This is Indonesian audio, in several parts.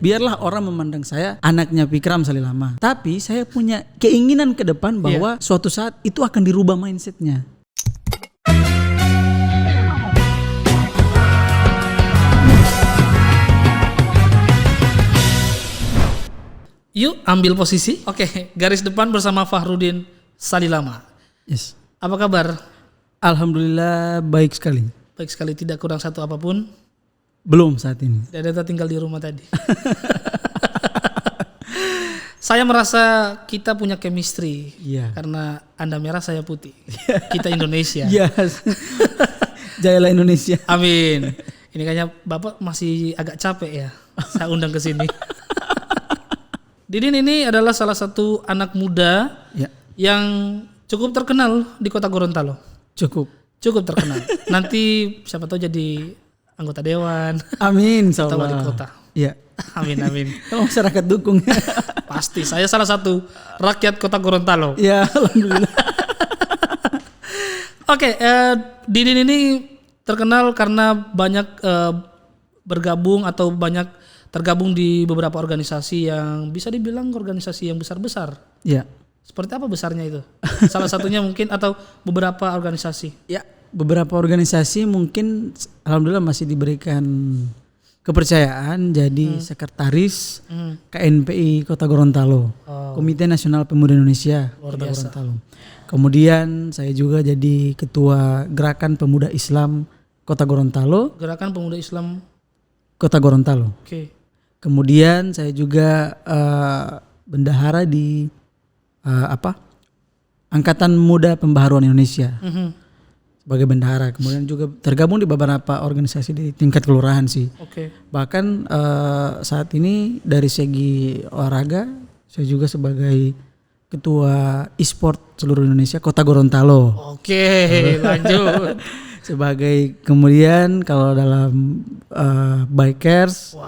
biarlah orang memandang saya anaknya Fikram Salilama. Tapi saya punya keinginan ke depan bahwa suatu saat itu akan dirubah mindsetnya. Yuk ambil posisi. Oke, garis depan bersama Fahrudin Salilama. Yes. Apa kabar? Alhamdulillah baik sekali. Baik sekali, tidak kurang satu apapun. Belum saat ini. Dada tinggal di rumah tadi. Saya merasa kita punya chemistry. Iya. Karena Anda merah, saya putih. Kita Indonesia. Yes. Jayalah Indonesia. Amin. Ini kayaknya Bapak masih agak capek ya. Saya undang ke sini. Didin ini adalah salah satu anak muda yang cukup terkenal di Kota Gorontalo. Cukup terkenal. Nanti siapa tahu jadi anggota dewan. Amin. Atau wali kota. Iya. Amin. Kalau masyarakat dukung. Pasti. Saya salah satu rakyat Kota Gorontalo. Ya, alhamdulillah. Oke, Didin ini terkenal karena banyak bergabung atau banyak tergabung di beberapa organisasi yang bisa dibilang organisasi yang besar-besar. Iya. Seperti apa besarnya itu? Salah satunya mungkin atau beberapa organisasi? Ya, beberapa organisasi mungkin alhamdulillah masih diberikan kepercayaan jadi sekretaris KNPI Kota Gorontalo, Komite Nasional Pemuda Indonesia Kota Gorontalo. Kemudian saya juga jadi ketua Gerakan Pemuda Islam Kota Gorontalo. Gerakan Pemuda Islam Kota Gorontalo. Oke. Kemudian saya juga bendahara di Angkatan Muda Pembaharuan Indonesia sebagai bendahara. Kemudian juga tergabung di beberapa organisasi di tingkat kelurahan sih. Oke. Bahkan saat ini dari segi olahraga saya juga sebagai ketua e-sport seluruh Indonesia Kota Gorontalo. Oke, lanjut. Sebagai kemudian kalau dalam bikers,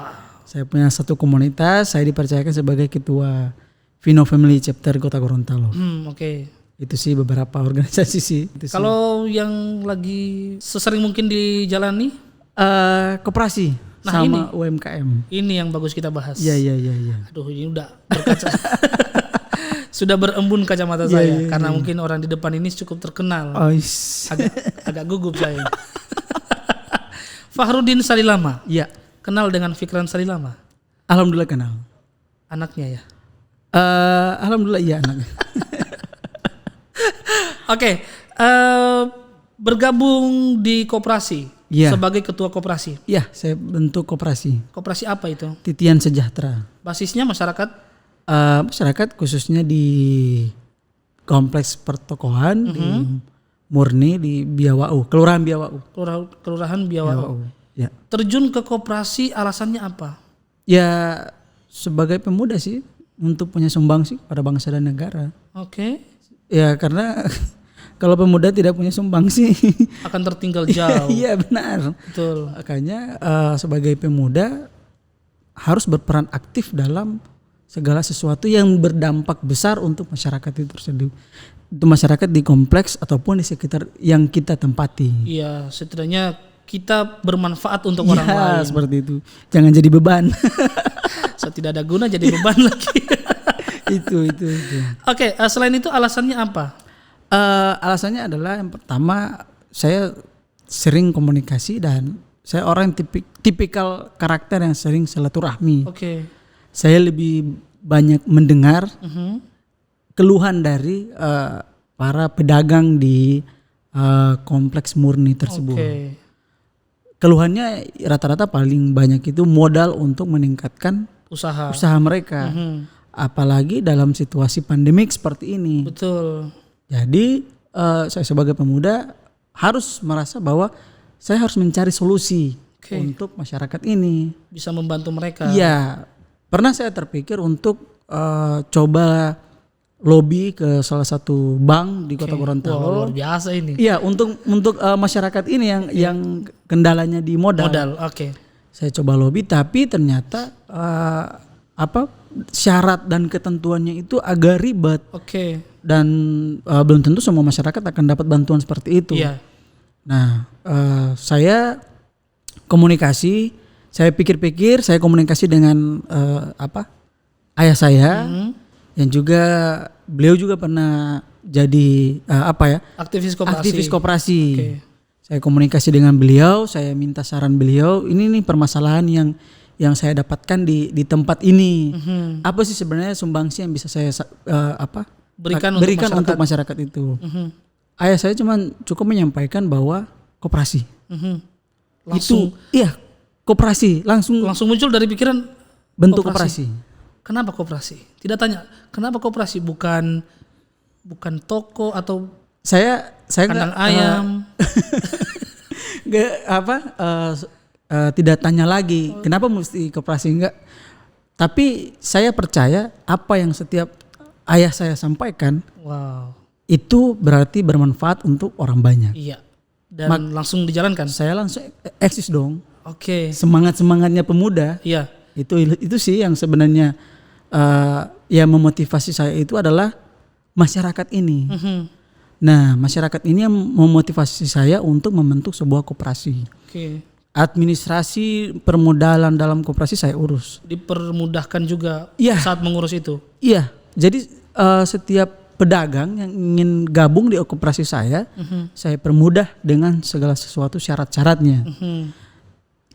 saya punya satu komunitas, saya dipercayakan sebagai ketua Vino Family Chapter Kota Gorontalo. Oke. Itu sih beberapa organisasi sih. Kalau yang lagi sesering mungkin dijalani? Koperasi sama UMKM. Ini yang bagus kita bahas. Iya. Aduh, ini udah berkaca. Sudah berembun kacamata saya karena mungkin orang di depan ini cukup terkenal. Agak gugup saya. Fahrudin Salilama. Iya. Kenal dengan Fikram Salilama? Alhamdulillah kenal. Anaknya ya? Alhamdulillah iya anaknya. Oke, bergabung di koperasi sebagai ketua koperasi. Iya, saya bentuk koperasi. Koperasi apa itu? Titian Sejahtera. Basisnya masyarakat? Masyarakat khususnya di kompleks pertokohan di Murni di Biawau, Kelurahan Biawau. Kelurahan Biawau. Ya. Terjun ke koperasi alasannya apa? Ya sebagai pemuda sih untuk punya sumbangsi pada bangsa dan negara. Oke. Ya karena kalau pemuda tidak punya sumbangsi akan tertinggal jauh. Iya benar. Betul. Makanya sebagai pemuda harus berperan aktif dalam segala sesuatu yang berdampak besar untuk masyarakat itu tersebut. Untuk masyarakat di kompleks ataupun di sekitar yang kita tempati. Iya, setidaknya kita bermanfaat untuk orang lain. Iya, seperti itu. Jangan jadi beban. So, tidak ada guna jadi beban lagi. itu. Oke, selain itu alasannya apa? Alasannya adalah yang pertama saya sering komunikasi dan saya orang tipikal karakter yang sering silaturahmi. Oke. Saya lebih banyak mendengar keluhan dari para pedagang di kompleks Murni tersebut. Okay. Keluhannya rata-rata paling banyak itu modal untuk meningkatkan usaha mereka. Apalagi dalam situasi pandemik seperti ini. Betul. Jadi saya sebagai pemuda harus merasa bahwa saya harus mencari solusi untuk masyarakat ini. Bisa membantu mereka. Iya. Pernah saya terpikir untuk coba lobby ke salah satu bank di Kota Gorontalo. Wow, luar biasa ini. Iya, untuk masyarakat ini yang kendalanya di modal. Oke. Saya coba lobby tapi ternyata syarat dan ketentuannya itu agak ribet. Oke. Dan belum tentu semua masyarakat akan dapat bantuan seperti itu. Iya. Nah, saya komunikasi Saya pikir-pikir, saya komunikasi dengan ayah saya, yang juga beliau juga pernah jadi Aktivis koperasi. aktivis koperasi. Oke. Saya komunikasi dengan beliau, saya minta saran beliau. Ini nih permasalahan yang saya dapatkan di tempat ini. Apa sih sebenarnya sumbangsi yang bisa saya Berikan untuk masyarakat itu? Ayah saya cukup menyampaikan bahwa koperasi. Langsung Itu iya, koperasi langsung muncul dari pikiran bentuk koperasi. Kenapa koperasi? Tidak tanya kenapa koperasi, bukan toko atau Saya kandang ayam. Tidak tanya lagi kenapa mesti koperasi, enggak. Tapi saya percaya apa yang setiap ayah saya sampaikan itu berarti bermanfaat untuk orang banyak. Iya. Dan langsung dijalankan. Saya langsung eksis dong. Oke. Semangatnya pemuda. Iya. Itu sih yang sebenarnya yang memotivasi saya itu adalah masyarakat ini. Nah, masyarakat ini yang memotivasi saya untuk membentuk sebuah koperasi. Oke. Administrasi permodalan dalam koperasi saya urus. Dipermudahkan juga saat mengurus itu. Iya. Jadi setiap pedagang yang ingin gabung di koperasi saya permudah dengan segala sesuatu syarat-syaratnya.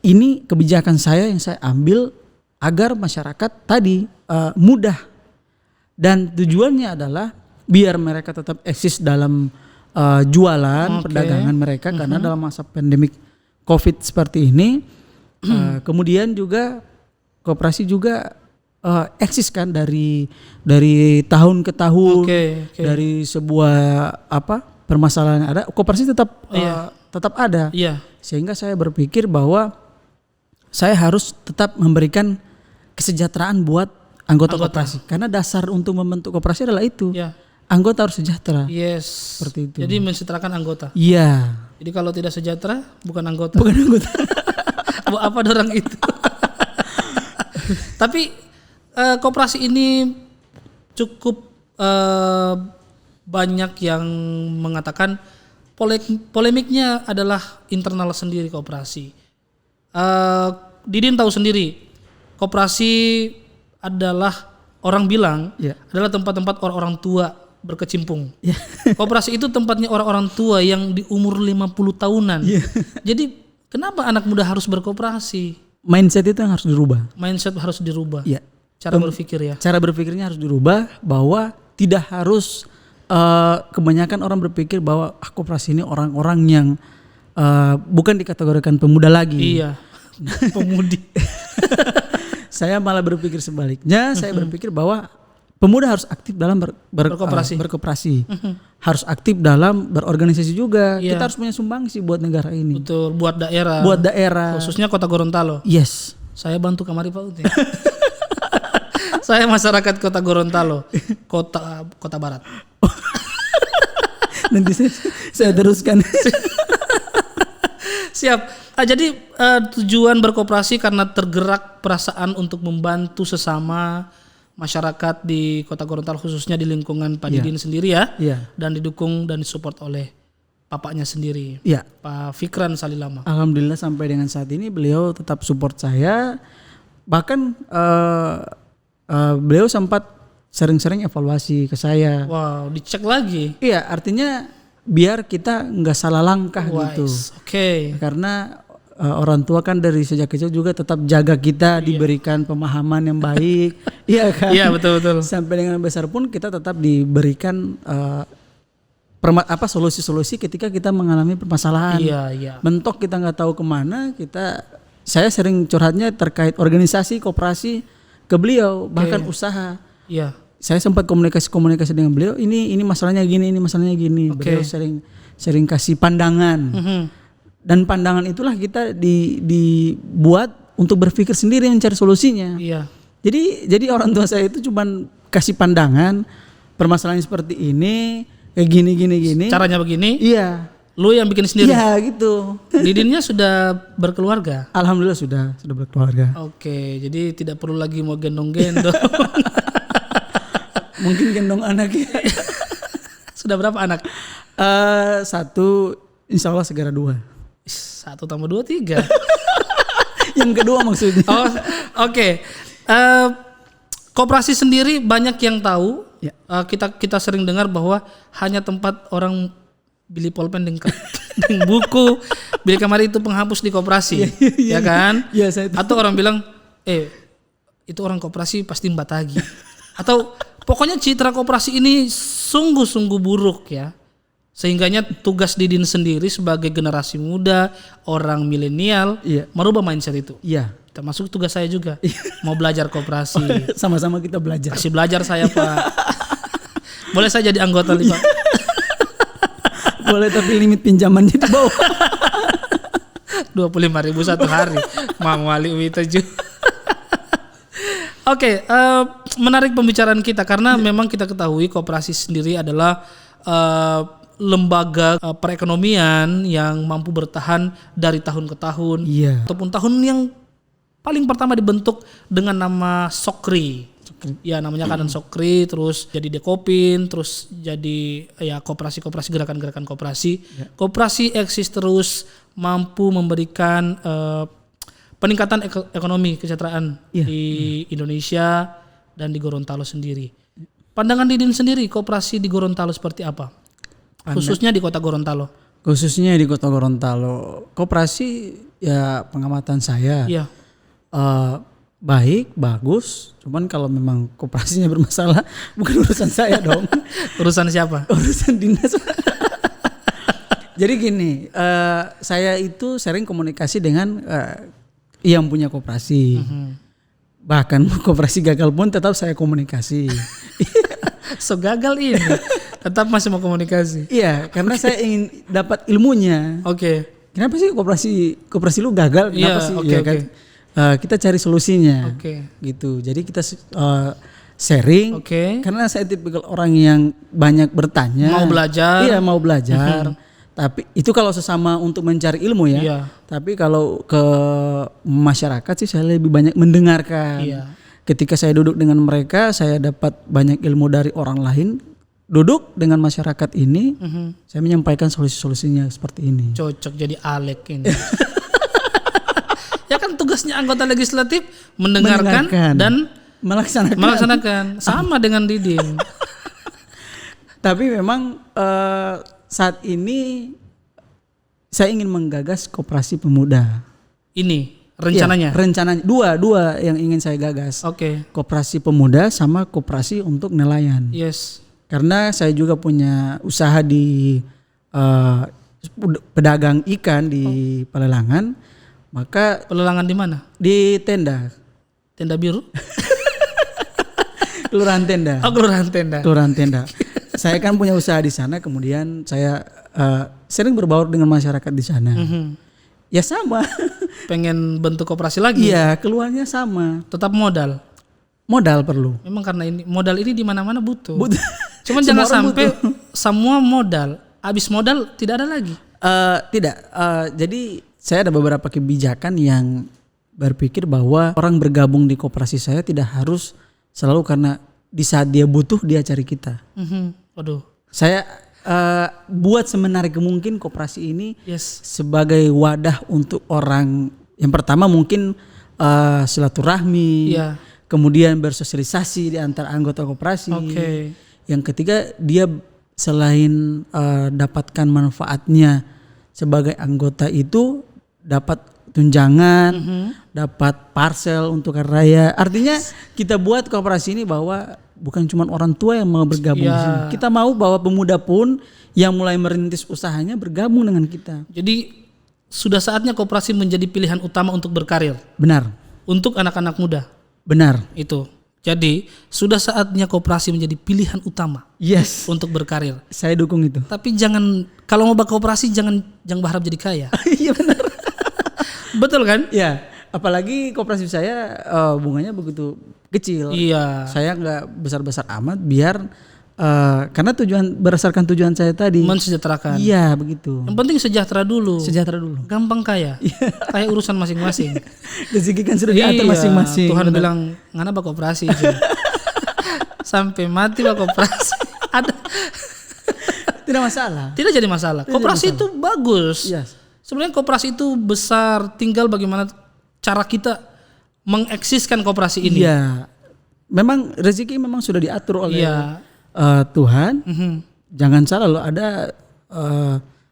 Ini kebijakan saya yang saya ambil agar masyarakat tadi mudah, dan tujuannya adalah biar mereka tetap eksis dalam jualan perdagangan mereka, karena dalam masa pandemik COVID seperti ini, kemudian juga koperasi juga eksis kan dari tahun ke tahun, dari sebuah permasalahan ada, koperasi tetap ada, sehingga saya berpikir bahwa saya harus tetap memberikan kesejahteraan buat anggota koperasi, karena dasar untuk membentuk koperasi adalah itu. Anggota harus sejahtera. Yes. Seperti itu. Jadi mensejahterakan anggota. Iya. Jadi kalau tidak sejahtera bukan anggota. Buat apa orang itu? Tapi koperasi ini cukup banyak yang mengatakan polemiknya adalah internal sendiri koperasi. Didin tahu sendiri, koperasi adalah orang bilang adalah tempat-tempat orang-orang tua berkecimpung. Koperasi itu tempatnya orang-orang tua yang di umur 50 tahunan. Jadi kenapa anak muda harus berkoperasi? Mindset itu yang harus dirubah. Mindset harus dirubah. Cara berpikir ya. Cara berpikirnya harus dirubah, bahwa tidak harus kebanyakan orang berpikir bahwa koperasi ini orang-orang yang bukan dikategorikan pemuda lagi. Iya. Pemudi. Saya malah berpikir sebaliknya. Saya berpikir bahwa pemuda harus aktif dalam berkoperasi. Harus aktif dalam berorganisasi juga. Kita harus punya sumbangsi buat negara ini. Betul, buat daerah. Khususnya Kota Gorontalo. Yes. Saya bantu kamari Pak Uti. Saya masyarakat Kota Gorontalo, Kota Barat. Nanti saya teruskan. Siap. Jadi tujuan berkoperasi karena tergerak perasaan untuk membantu sesama masyarakat di Kota Gorontalo, khususnya di lingkungan Pak Didin sendiri ya. Dan didukung dan disupport oleh bapaknya sendiri, Pak Fikran Salilama. Alhamdulillah sampai dengan saat ini beliau tetap support saya. Bahkan beliau sempat sering-sering evaluasi ke saya. Wow, dicek lagi. Iya, artinya biar kita nggak salah langkah gitu. Karena orang tua kan dari sejak kecil juga tetap jaga kita, diberikan pemahaman yang baik. Iya kan? Iya, betul. Sampai dengan besar pun kita tetap diberikan solusi-solusi ketika kita mengalami permasalahan. Iya. Mentok kita nggak tahu kemana, saya sering curhatnya terkait organisasi, koperasi ke beliau, bahkan usaha. Iya. Saya sempat komunikasi dengan beliau, ini masalahnya gini, ini masalahnya gini. Beliau sering kasih pandangan. Dan pandangan itulah kita dibuat untuk berpikir sendiri mencari solusinya. Iya. Jadi orang tua saya itu cuman kasih pandangan, permasalahan seperti ini, kayak gini. Caranya begini. Iya. Lu yang bikin sendiri. Iya, gitu. Didinnya sudah berkeluarga? Alhamdulillah sudah berkeluarga. Oke, jadi tidak perlu lagi mau gendong-gendong. Mungkin gendong anaknya. Sudah berapa anak? 1, insya Allah segera 2. 1 tambah 2 3. Yang kedua maksudnya. Oh, oke. Koperasi sendiri banyak yang tahu. Ya. Kita sering dengar bahwa hanya tempat orang beli pulpen dengan buku, beli kamar itu penghapus di koperasi, ya kan? Iya, saya tahu. Atau orang bilang, itu orang koperasi pasti batagi. Atau pokoknya citra koperasi ini sungguh-sungguh buruk ya. Sehingganya tugas Didin sendiri sebagai generasi muda, orang milenial, merubah mindset itu. Iya. Termasuk tugas saya juga, mau belajar koperasi. Sama-sama kita belajar. Kasih belajar saya Pak. Boleh saya jadi anggota nih Pak? Boleh, tapi limit pinjamannya di bawah. 25.000 satu hari. Mang Wali Witaju. Oke, menarik pembicaraan kita karena memang kita ketahui koperasi sendiri adalah lembaga perekonomian yang mampu bertahan dari tahun ke tahun, ataupun tahun yang paling pertama dibentuk dengan nama Sokri. Ya, namanya Kanan Sokri, terus jadi Dekopin, terus jadi ya koperasi-koperasi, gerakan-gerakan koperasi. Koperasi eksis terus, mampu memberikan peningkatan ekonomi kesejahteraan di Indonesia dan di Gorontalo sendiri. Pandangan Didin sendiri, koperasi di Gorontalo seperti apa? Khususnya di Kota Gorontalo. Khususnya di Kota Gorontalo, koperasi ya pengamatan saya baik, bagus. Cuman kalau memang koperasinya bermasalah, bukan urusan saya dong. Urusan siapa? Urusan dinas. Jadi gini, saya itu sering komunikasi dengan yang punya koperasi. Bahkan koperasi gagal pun tetap saya komunikasi. So gagal ini tetap masih mau komunikasi. Iya, karena saya ingin dapat ilmunya. Kenapa sih koperasi lu gagal? Kenapa sih? Kan? Kita cari solusinya. Gitu. Jadi kita sharing. Karena saya tipikal orang yang banyak bertanya. Mau belajar. Iya, mau belajar. Tapi itu kalau sesama untuk mencari ilmu ya. Tapi kalau ke masyarakat sih saya lebih banyak mendengarkan. Ketika saya duduk dengan mereka, saya dapat banyak ilmu dari orang lain. Duduk dengan masyarakat ini, saya menyampaikan solusi-solusinya seperti ini. Cocok jadi Alek ini. Ya kan tugasnya anggota legislatif mendengarkan dan melaksanakan. Sama dengan Didin. Tapi memang saat ini saya ingin menggagas koperasi pemuda. Ini rencananya? Ya, rencananya dua yang ingin saya gagas. Koperasi pemuda sama koperasi untuk nelayan. Karena saya juga punya usaha di pedagang ikan di Pelelangan. Maka Pelelangan di mana? Di tenda. Tenda biru? Kelurahan Tenda. Kelurahan Tenda. Saya kan punya usaha di sana, kemudian saya sering berbaur dengan masyarakat di sana. Ya sama. Pengen bentuk koperasi lagi? Iya, keluarnya sama. Tetap modal? Modal perlu. Memang karena modal ini di mana-mana butuh. Cuman jangan sampai semua modal, habis modal tidak ada lagi. Tidak. Jadi saya ada beberapa kebijakan yang berpikir bahwa orang bergabung di koperasi saya tidak harus selalu karena di saat dia butuh dia cari kita. Saya buat semenarik mungkin koperasi ini sebagai wadah untuk orang yang pertama mungkin silaturahmi, kemudian bersosialisasi di antara anggota koperasi. Yang ketiga dia selain dapatkan manfaatnya sebagai anggota itu dapat tunjangan, dapat parcel untuk hari raya. Artinya kita buat koperasi ini bahwa bukan cuma orang tua yang mau bergabung di sini. Kita mau bahwa pemuda pun yang mulai merintis usahanya bergabung dengan kita. Jadi sudah saatnya koperasi menjadi pilihan utama untuk berkarir. Benar. Untuk anak-anak muda. Benar. Itu. Jadi sudah saatnya koperasi menjadi pilihan utama. Untuk berkarir. Saya dukung itu. Tapi jangan, kalau mau berkoperasi jangan berharap jadi kaya. Iya benar. Betul kan? Iya. Apalagi koperasi saya bunganya begitu kecil. Saya nggak besar-besar amat biar karena berdasarkan tujuan saya tadi. Mensejahterakan. Iya begitu. Yang penting sejahtera dulu. Gampang kaya. Kayak urusan masing-masing. Rezeki kan sudah diatur masing-masing. Tuhan bilang ngana bak koperasi. Sampai mati bak koperasi. Ada. Tidak masalah. Tidak jadi masalah. Koperasi itu bagus. Sebenarnya koperasi itu besar, tinggal bagaimana cara kita mengeksiskan koperasi ini. Iya. Memang rezeki memang sudah diatur oleh Iya. Tuhan. Jangan salah loh, ada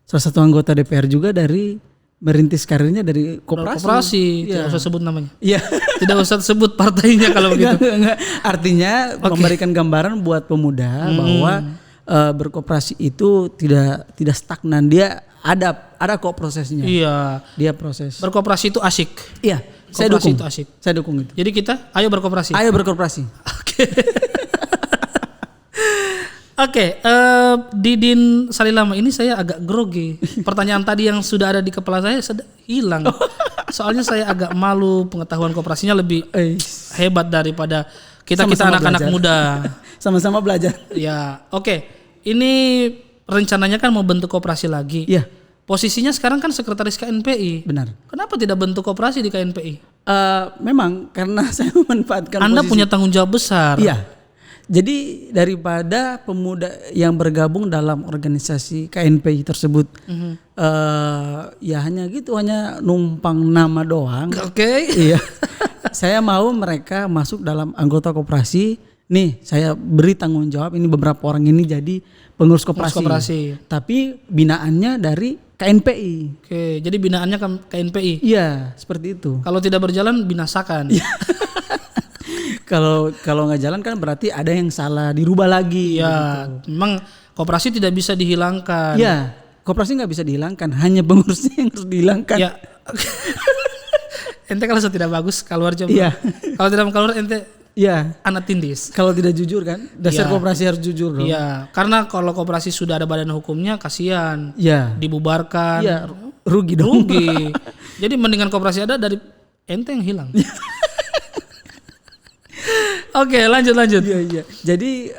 salah satu anggota DPR juga dari merintis karirnya dari koperasi. Koperasi, Iya. tidak usah sebut namanya. Iya. Tidak usah sebut partainya kalau begitu. Enggak. Artinya memberikan gambaran buat pemuda bahwa berkoperasi itu tidak stagnan, dia ada kok prosesnya. Iya. Dia proses. Berkoperasi itu asik. Iya, saya Koperasi dukung. itu asik. Saya dukung itu. Jadi kita ayo berkoperasi. Ayo berkoperasi. Oke, Didin Salilama ini saya agak grogi. Pertanyaan tadi yang sudah ada di kepala saya hilang. Soalnya saya agak malu, pengetahuan koperasinya lebih hebat daripada kita anak-anak muda. Sama-sama belajar. Ya, oke. Ini rencananya kan mau bentuk koperasi lagi. Iya. Posisinya sekarang kan sekretaris KNPI. Benar. Kenapa tidak bentuk koperasi di KNPI? Memang karena saya memanfaatkan Anda posisi. punya tanggung jawab besar. Iya. Jadi daripada pemuda yang bergabung dalam organisasi KNPI tersebut, ya hanya gitu, hanya numpang nama doang. Oke. Iya. Saya mau mereka masuk dalam anggota koperasi. Nih, saya beri tanggung jawab ini beberapa orang ini jadi pengurus koperasi. Tapi binaannya dari KNPI. Oke, jadi binaannya kan KNPI. Iya, seperti itu. Kalau tidak berjalan binasakan. Kalau nggak jalan kan berarti ada yang salah, dirubah lagi. Iya, memang koperasi tidak bisa dihilangkan. Iya, koperasi nggak bisa dihilangkan, hanya pengurusnya yang harus dihilangkan. Ya. Ente kalau tidak bagus keluar aja. Iya. Kalau tidak mau keluar ente Iya. anak tindis. Kalau tidak jujur kan, dasar Iya. koperasi harus jujur dong. Iya, karena kalau koperasi sudah ada badan hukumnya kasihan. Iya. Dibubarkan. Iya, rugi dong. Rugi. Jadi mendingan koperasi ada dari ente yang hilang. Oke, lanjut. Iya. Jadi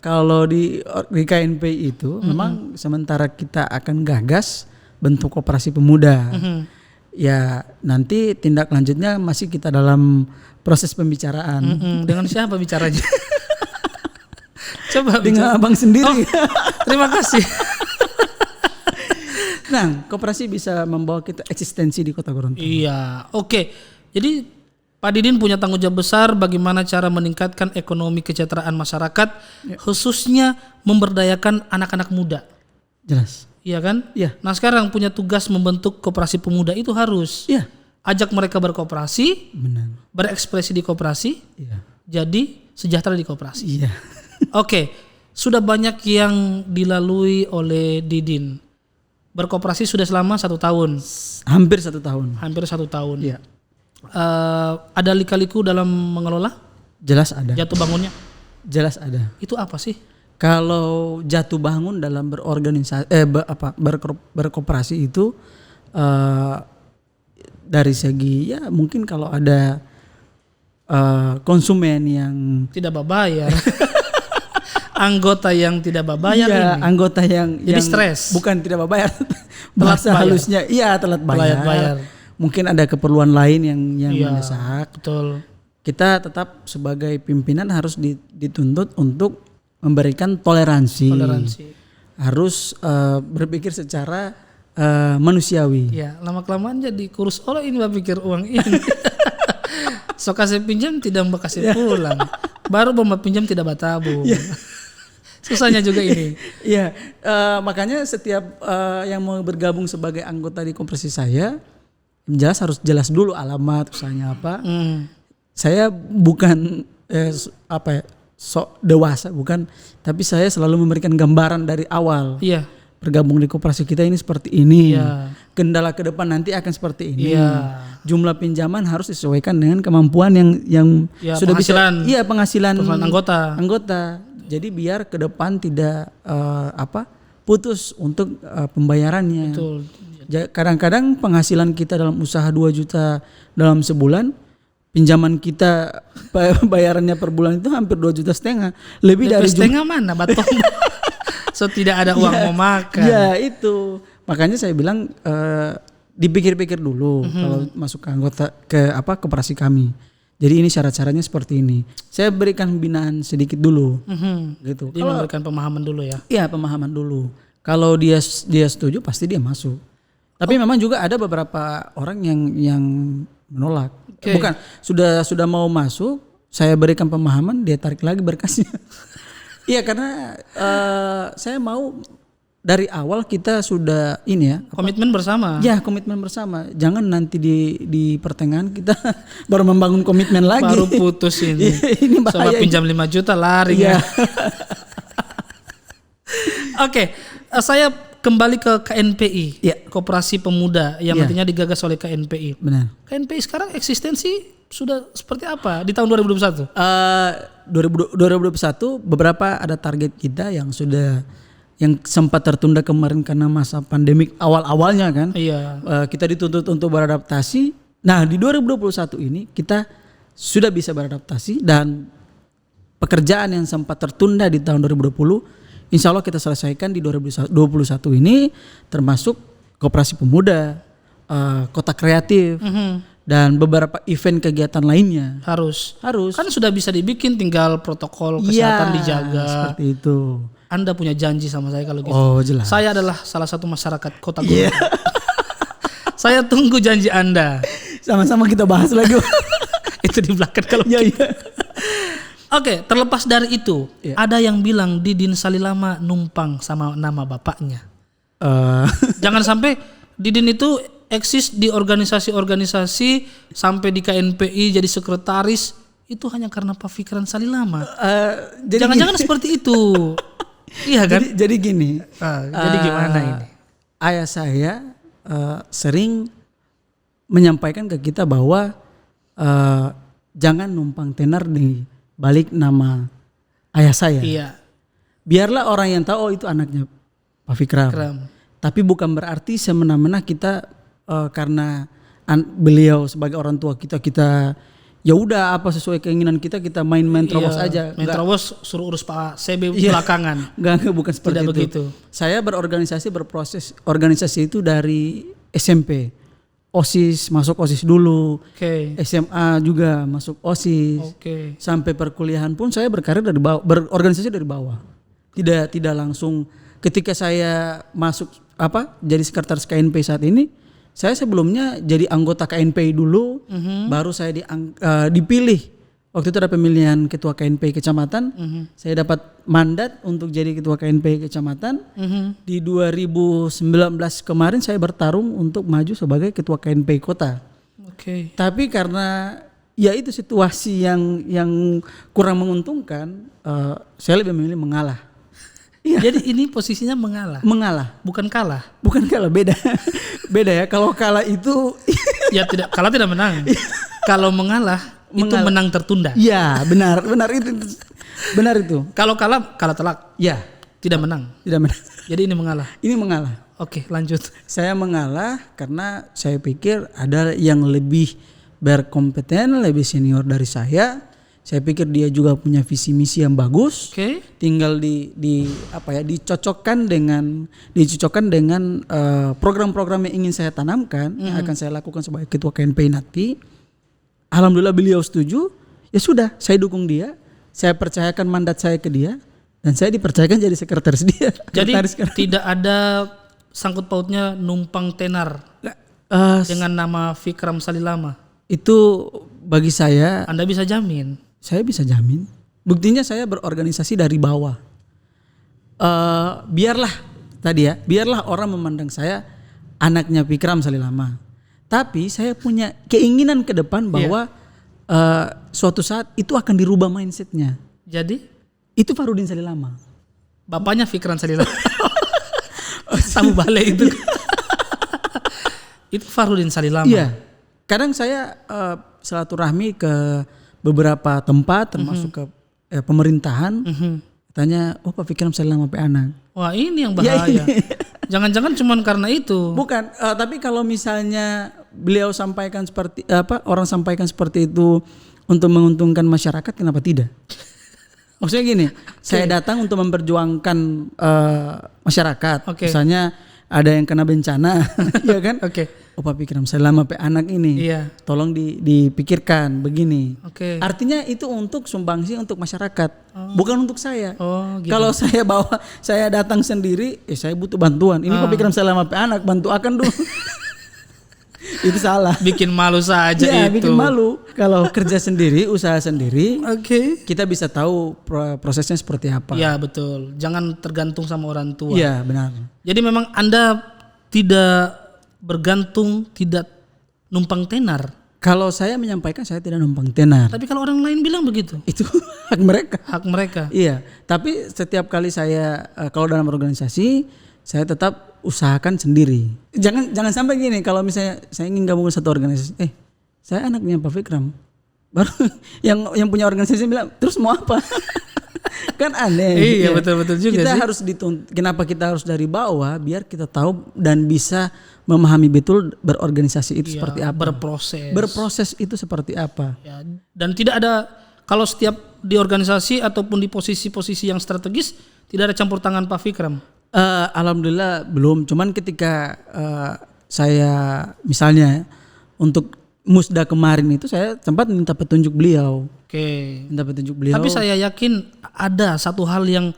kalau di KNPI itu memang sementara kita akan gagas bentuk koperasi pemuda. Ya nanti tindak lanjutnya masih kita dalam proses pembicaraan. Dengan siapa bicaranya? Coba Dengan abang sendiri. Terima kasih. Nah, koperasi bisa membawa kita eksistensi di Kota Gorontalo. Iya, oke. Jadi Pak Didin punya tanggung jawab besar bagaimana cara meningkatkan ekonomi kesejahteraan masyarakat, khususnya memberdayakan anak-anak muda. Jelas. Iya kan? Iya. Nah sekarang punya tugas membentuk koperasi pemuda itu harus Iya. ajak mereka berkooperasi, Benar. berekspresi di koperasi, Iya. jadi sejahtera di koperasi. Iya. Oke, sudah banyak yang dilalui oleh Didin. Berkooperasi sudah selama 1 tahun, Hampir 1 tahun. hampir 1 tahun. Iya. Ada lika-liku dalam mengelola Jelas ada. jatuh bangunnya. Jelas ada. Itu apa sih? Kalau jatuh bangun dalam berorganisasi berkooperasi itu dari segi ya mungkin kalau ada konsumen yang Tidak berbayar. Anggota yang tidak berbayar iya, ini. anggota yang Jadi stres. bukan tidak berbayar. Bahasa bayar. halusnya iya telat bayar. Mungkin ada keperluan lain yang Iya, mendesak. betul. Kita tetap sebagai pimpinan harus dituntut untuk memberikan toleransi. Harus berpikir secara manusiawi. Ya, lama-kelamaan jadi kurus oleh ini pikir uang ini. So kasih pinjam tidak mau kasih pulang. Baru mau pinjam tidak batabung. Susahnya juga ini. Iya, makanya setiap yang mau bergabung sebagai anggota di koperasi saya, jelas harus jelas dulu alamat, usahanya apa. Saya bukan sok dewasa, bukan, tapi saya selalu memberikan gambaran dari awal. Iya. Bergabung di koperasi kita ini seperti ini. Iya. Kendala ke depan nanti akan seperti ini. Iya. Jumlah pinjaman harus disesuaikan dengan kemampuan yang Ya, sudah penghasilan. bisa. Iya, penghasilan anggota. Jadi biar ke depan tidak putus untuk pembayarannya. Betul. Kadang-kadang penghasilan kita dalam usaha 2 juta dalam sebulan, pinjaman kita bayarannya per bulan itu hampir 2,5 juta. Lebih dari setengah mana batong. So tidak ada uang mau makan. Ya itu. Makanya saya bilang dipikir-pikir dulu kalau masuk ke anggota koperasi kami. Jadi ini syarat-syaratnya seperti ini. Saya berikan binaan sedikit dulu. Gitu. Jadi memberikan pemahaman dulu ya. Iya, pemahaman dulu. Kalau dia setuju pasti dia masuk. Tapi memang juga ada beberapa orang yang menolak. Oke. Bukan, sudah mau masuk, saya berikan pemahaman, dia tarik lagi berkasnya. Iya, karena saya mau dari awal kita sudah ini ya. Komitmen bersama. Ya, komitmen bersama. Jangan nanti di pertengahan kita baru membangun komitmen lagi. Baru putus ini. Ini bahaya. Coba pinjam 5 juta lari Iya. ya. Oke, saya kembali ke KNPI, Iya. Koperasi Pemuda yang Iya. nantinya digagas oleh KNPI. Benar. KNPI sekarang eksistensi sudah seperti apa di tahun 2021? 2021 beberapa ada target kita yang sempat tertunda kemarin karena masa pandemik awal-awalnya kan. Iya. Kita dituntut untuk beradaptasi. Nah, di 2021 ini kita sudah bisa beradaptasi dan pekerjaan yang sempat tertunda di tahun 2020 insya Allah kita selesaikan di 2021 ini, termasuk Koperasi Pemuda, Kota Kreatif, dan beberapa event kegiatan lainnya. Harus. Harus. Kan sudah bisa dibikin, tinggal protokol kesehatan Iya, dijaga. seperti itu. Anda punya janji sama saya kalau gitu. Oh, jelas. Saya adalah salah satu masyarakat Kota Gorontalo. Saya tunggu janji Anda. Sama-sama kita bahas lagi. Itu di belakang kalau Iya, gitu. iya. Oke, terlepas dari itu, Iya. ada yang bilang Didin Salilama numpang sama nama bapaknya. Jangan sampai Didin itu eksis di organisasi-organisasi sampai di KNPI jadi sekretaris itu hanya karena Pak Fikran Salilama. Jangan-jangan seperti itu. Iya kan? Jadi gini. Jadi gimana ini? Ayah saya sering menyampaikan ke kita bahwa jangan numpang tenar di balik nama ayah saya. Iya. Biarlah orang yang tahu oh itu anaknya Pak Fikram. Tapi bukan berarti semena-mena kita karena beliau sebagai orang tua kita ya udah apa sesuai keinginan kita main-main terobos aja. Main terobos suruh urus Pak CB belakangan. Enggak bukan seperti Tidak itu. begitu. Saya berproses organisasi itu dari SMP. OSIS, masuk OSIS dulu. SMA juga masuk OSIS. Sampai perkuliahan pun saya berkarir dari bawah, berorganisasi dari bawah. Tidak langsung ketika saya masuk jadi sekretaris KNP saat ini, saya sebelumnya jadi anggota KNP dulu, baru saya dipilih. Waktu itu ada pemilihan ketua KNP kecamatan, saya dapat mandat untuk jadi ketua KNP kecamatan. Di 2019 kemarin saya bertarung untuk maju sebagai ketua KNP kota. Tapi karena ya itu situasi yang kurang menguntungkan, saya lebih memilih mengalah. Jadi ini posisinya mengalah, bukan kalah. Bukan kalah, beda. Beda ya. Kalau kalah itu ya kalah tidak menang. Kalau mengalah itu menang tertunda. Iya, benar itu. Benar itu. Kalau kalah telak. Ya, tidak menang. Jadi ini mengalah. Ini mengalah. Oke, lanjut. Saya mengalah karena saya pikir ada yang lebih berkompeten, lebih senior dari saya. Saya pikir dia juga punya visi misi yang bagus. Tinggal dicocokkan dengan program-program yang ingin saya tanamkan, yang akan saya lakukan sebagai ketua KNP nanti. Alhamdulillah beliau setuju. Ya sudah, saya dukung dia. Saya percayakan mandat saya ke dia dan saya dipercayakan jadi sekretaris dia. Jadi tidak ada sangkut pautnya numpang tenar dengan nama Fikram Salilama. Itu bagi saya. Anda bisa jamin? Saya bisa jamin. Buktinya saya berorganisasi dari bawah. Biarlah orang memandang saya anaknya Fikram Salilama. Tapi saya punya keinginan ke depan bahwa suatu saat itu akan dirubah mindsetnya. Jadi? Itu Farudin Salilama. Bapaknya Fikran Salilama. Tamu balik itu. Itu Farudin Salilama. Iya. Kadang saya silaturahmi ke beberapa tempat termasuk ke pemerintahan. Tanya, oh Pak Fikram Salilama Pak anak. Wah ini yang bahaya. Jangan-jangan cuma karena itu. Bukan, tapi kalau misalnya beliau sampaikan orang sampaikan seperti itu untuk menguntungkan masyarakat, kenapa tidak? Maksudnya gini, saya datang untuk memperjuangkan masyarakat. Misalnya ada yang kena bencana, ya kan? Oh Pak Fikram Salilama Pak anak ini, tolong dipikirkan begini. Artinya itu untuk sumbangsi untuk masyarakat, bukan untuk saya. Gitu. Kalau saya datang sendiri, saya butuh bantuan. Ini Pak Fikram Salilama Pak anak, bantu akan dulu. Itu salah. Bikin malu saja Iya, itu. bikin malu. Kalau kerja sendiri, usaha sendiri, Oke. kita bisa tahu prosesnya seperti apa. Ya betul. Jangan tergantung sama orang tua. Iya, benar. Jadi memang Anda tidak bergantung, tidak numpang tenar. Kalau saya menyampaikan saya tidak numpang tenar. Tapi kalau orang lain bilang begitu, Itu hak mereka. hak mereka. Iya, tapi setiap kali saya kalau dalam organisasi saya tetap usahakan sendiri. Jangan sampai gini, kalau misalnya saya ingin gabung ke satu organisasi, saya anaknya Pak Fikram. Baru yang punya organisasi bilang, terus mau apa? Kan aneh. Iya, betul juga kita sih. harus kenapa kita harus dari bawah biar kita tahu dan bisa memahami betul berorganisasi itu seperti apa. Berproses itu seperti apa. Ya, dan tidak ada, kalau setiap di organisasi ataupun di posisi-posisi yang strategis tidak ada campur tangan Pak Fikram. Alhamdulillah belum. Cuman ketika saya misalnya untuk musda kemarin itu saya sempat minta petunjuk beliau. Oke. Minta petunjuk beliau. Tapi saya yakin ada satu hal yang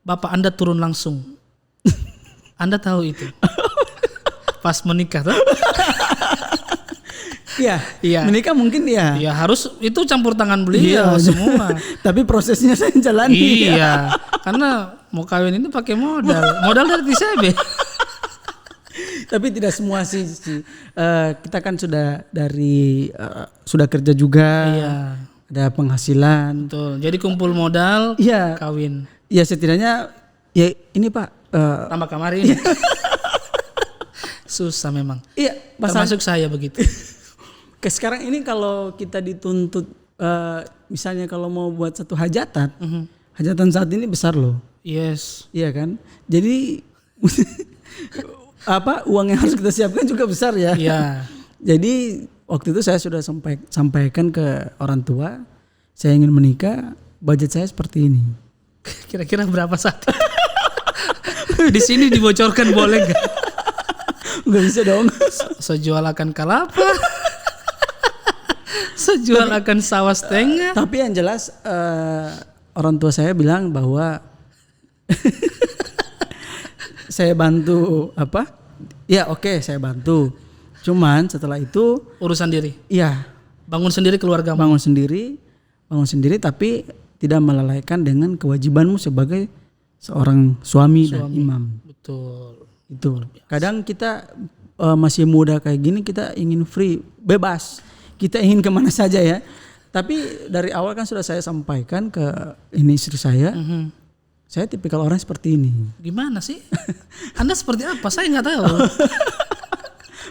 Bapak Anda turun langsung. Anda tahu itu. Pas menikah tuh. Iya. Menikah mungkin ya. Iya, harus itu campur tangan beliau semua. Tapi prosesnya saya jalani. Iya. Karena mau kawin ini pakai modal dari TCB. Tapi tidak semua sih. Kita kan sudah sudah kerja juga. Iya. Ada penghasilan. Betul. Jadi kumpul modal, Iya. kawin. Ya setidaknya ya ini Pak. Tambah kamar ini. Susah memang. Iya. Termasuk saya begitu. Sekarang ini kalau kita dituntut misalnya kalau mau buat satu hajatan, hajatan saat ini besar loh. Yes. Iya kan? Jadi uang yang harus kita siapkan juga besar ya. Iya. Jadi waktu itu saya sudah sampaikan ke orang tua, saya ingin menikah, budget saya seperti ini. Kira-kira berapa saat? Di sini dibocorkan boleh nggak? Nggak bisa dong. Sejual akan kalapa. Sejual akan sawah setengah. Tapi yang jelas orang tua saya bilang bahwa saya bantu Ya oke, saya bantu. Cuman setelah itu Urusan diri. iya, Bangun sendiri keluarga. bangun sendiri tapi tidak melalaikan dengan kewajibanmu sebagai seorang suami. Dan imam. Betul. Itu. Kadang kita masih muda kayak gini, kita ingin free, bebas. Kita ingin kemana saja ya. Tapi dari awal kan sudah saya sampaikan ke istri saya. Saya tipikal orang seperti ini. Gimana sih? Anda seperti apa? Saya nggak tahu.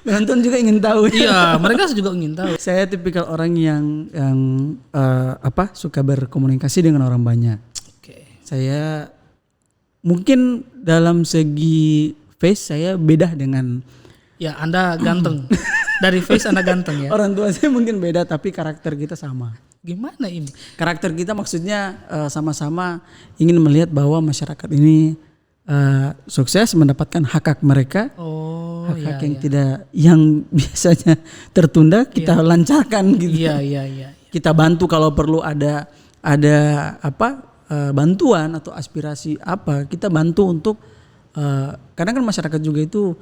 Penonton juga ingin tahu. Iya, mereka juga ingin tahu. Saya tipikal orang yang suka berkomunikasi dengan orang banyak. Oke. Saya mungkin dalam segi face saya beda dengan Ya, Anda ganteng. Dari face Anda ganteng ya. orang tua saya, mungkin beda tapi karakter kita sama. Gimana ini? Karakter kita maksudnya sama-sama ingin melihat bahwa masyarakat ini sukses mendapatkan hak-hak mereka. Oh, hak-hak yang biasanya tertunda kita lancarkan gitu. Iya. Kita bantu kalau perlu ada bantuan atau aspirasi kita bantu untuk kadang kan masyarakat juga itu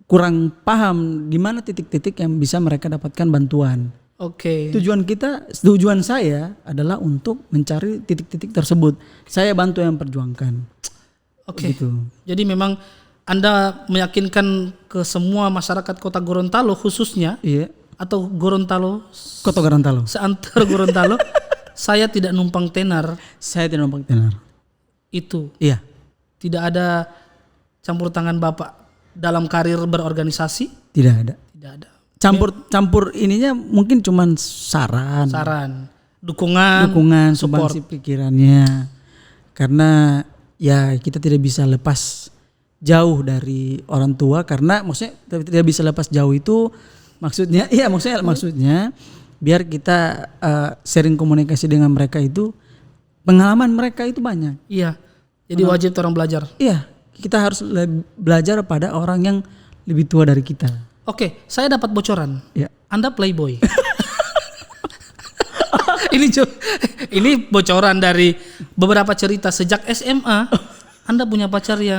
kurang paham di mana titik-titik yang bisa mereka dapatkan bantuan. Oke. Tujuan saya adalah untuk mencari titik-titik tersebut. Saya bantu yang perjuangkan. Oke. Gitu. Jadi memang Anda meyakinkan ke semua masyarakat Kota Gorontalo khususnya, Iya. atau Gorontalo, Kota Gorontalo. seantar Gorontalo, saya tidak numpang tenar. Saya tidak numpang tenar. Itu Iya. tidak ada campur tangan Bapak dalam karir berorganisasi? Tidak ada. Tidak ada. Campur ininya mungkin cuman saran, dukungan, support. sumbangsi pikirannya. Karena ya kita tidak bisa lepas jauh dari orang tua, karena maksudnya tidak bisa lepas jauh itu maksudnya biar kita sering komunikasi dengan mereka itu, pengalaman mereka itu banyak. Iya. Jadi wajib orang belajar. Iya, kita harus belajar pada orang yang lebih tua dari kita. Oke, saya dapat bocoran. Ya. Anda playboy. Ini bocoran dari beberapa cerita sejak SMA. Anda punya pacar yang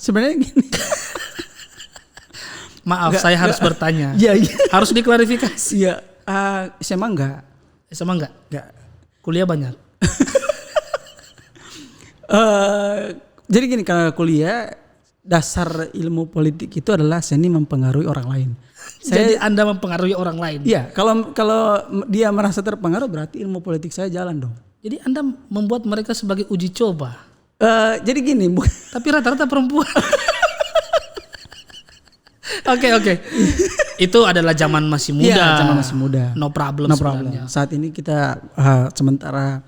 Sebenarnya gini. Maaf, saya harus bertanya. Iya, iya. Harus diklarifikasi. Iya, SMA enggak. SMA enggak? Enggak. Kuliah banyak. Jadi gini, kalau kuliah dasar ilmu politik itu adalah seni mempengaruhi orang lain. Jadi Anda mempengaruhi orang lain. Iya, kalau dia merasa terpengaruh berarti ilmu politik saya jalan dong. Jadi Anda membuat mereka sebagai uji coba. Jadi gini, Tapi rata-rata perempuan. Oke. Itu adalah zaman masih muda. Iya, zaman masih muda. No problem sebenarnya. Saat ini kita sementara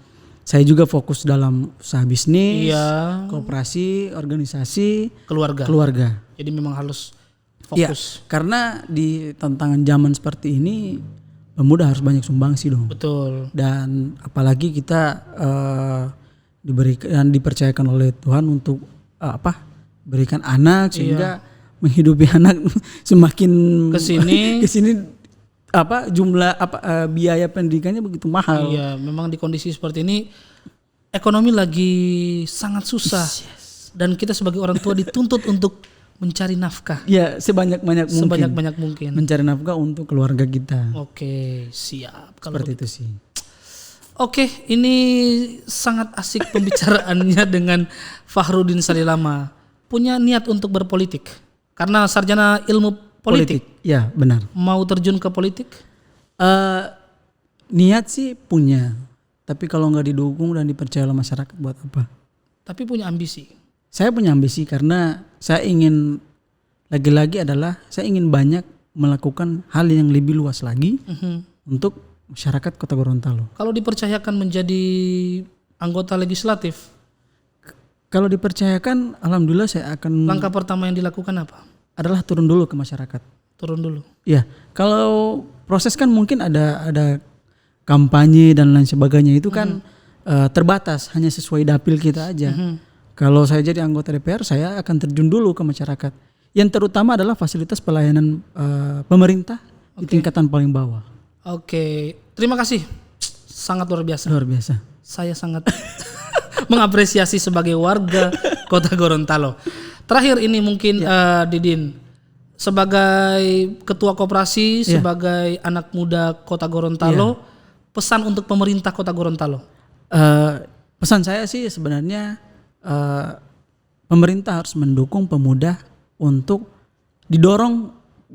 saya juga fokus dalam usaha bisnis, Iya. koperasi, organisasi, Keluarga. Jadi memang harus fokus. Ya, karena di tantangan zaman seperti ini pemuda harus banyak sumbangsi dong. Betul. Dan apalagi kita diberikan dipercayakan oleh Tuhan untuk berikan anak sehingga menghidupi anak semakin kesini jumlah biaya pendidikannya begitu mahal. Iya, memang di kondisi seperti ini ekonomi lagi sangat susah. Dan kita sebagai orang tua dituntut untuk mencari nafkah. Ya, sebanyak mungkin. Mencari nafkah untuk keluarga kita. Oke, siap. Seperti itu sih. Oke, ini sangat asik pembicaraannya dengan Fakhrudin Salilama. Punya niat untuk berpolitik karena sarjana ilmu politik. Ya, benar. Mau terjun ke politik? Niat sih punya, tapi kalau nggak didukung dan dipercaya oleh masyarakat buat apa? Tapi punya ambisi. Saya punya ambisi karena saya ingin lagi-lagi adalah saya ingin banyak melakukan hal yang lebih luas lagi untuk masyarakat Kota Gorontalo. Kalau dipercayakan menjadi anggota legislatif, kalau dipercayakan, alhamdulillah saya akan. Langkah pertama yang dilakukan apa? Adalah turun dulu ke masyarakat. Turun dulu. Ya, kalau proses kan mungkin ada kampanye dan lain sebagainya itu kan terbatas, hanya sesuai dapil kita aja. Kalau saya jadi anggota DPR, saya akan terjun dulu ke masyarakat. Yang terutama adalah fasilitas pelayanan pemerintah di tingkatan paling bawah. Oke, terima kasih. Sangat luar biasa. Luar biasa. Saya sangat mengapresiasi sebagai warga Kota Gorontalo. Terakhir ini mungkin Didin, sebagai ketua koperasi, sebagai anak muda Kota Gorontalo, pesan untuk pemerintah Kota Gorontalo. Pesan saya sih sebenarnya pemerintah harus mendukung pemuda untuk didorong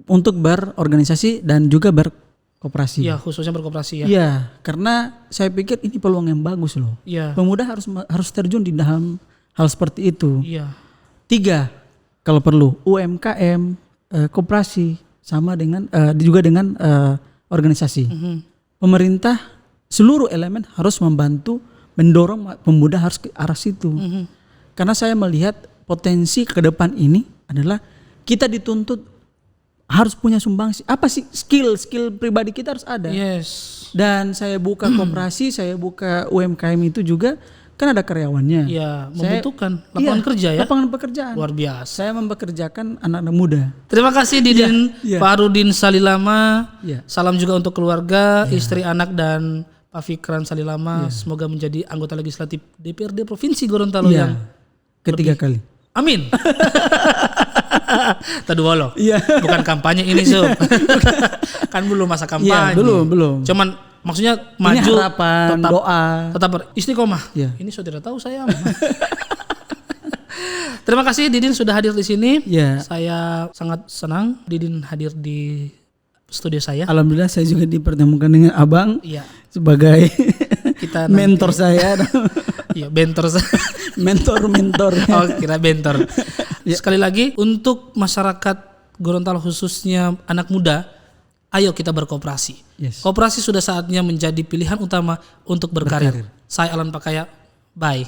untuk berorganisasi dan juga berkoperasi. Ya, khususnya berkoperasi ya. Iya, karena saya pikir ini peluang yang bagus loh. Ya. Pemuda harus terjun di dalam hal seperti itu. Iya. 3, kalau perlu UMKM, koperasi sama dengan juga dengan organisasi. Pemerintah seluruh elemen harus membantu mendorong pemuda harus ke arah situ. Karena saya melihat potensi ke depan ini adalah kita dituntut harus punya sumbangsi. Apa sih skill pribadi kita harus ada. Yes. Dan saya buka koperasi, saya buka UMKM itu juga kan ada karyawannya. Iya, membutuhkan lapangan kerja ya. Lapangan pekerjaan. Luar biasa. Saya mempekerjakan anak-anak muda. Terima kasih Didin Fakhrudin Salilama. Salam juga untuk keluarga, istri, anak dan Pak Fikran Salilama. Semoga menjadi anggota legislatif DPRD Provinsi Gorontalo yang ketiga kali. Amin. Tadu wolo. Iya. Bukan kampanye ini, Sob. Kan belum masa kampanye. Iya, belum. Cuman maksudnya Ini maju, harapan, doa. tetap istiqomah. Iya. Ini sudah tahu saya. Terima kasih Didin sudah hadir di sini. Iya. Saya sangat senang Didin hadir di studio saya. Alhamdulillah saya juga dipertemukan dengan Abang sebagai kita mentor saya. Iya, bentor saya. mentor. Oh, kira bentor. Sekali lagi untuk masyarakat Gorontalo khususnya anak muda, ayo kita berkoperasi. Koperasi sudah saatnya menjadi pilihan utama untuk berkarir. Saya Alan Pakaya. Bye.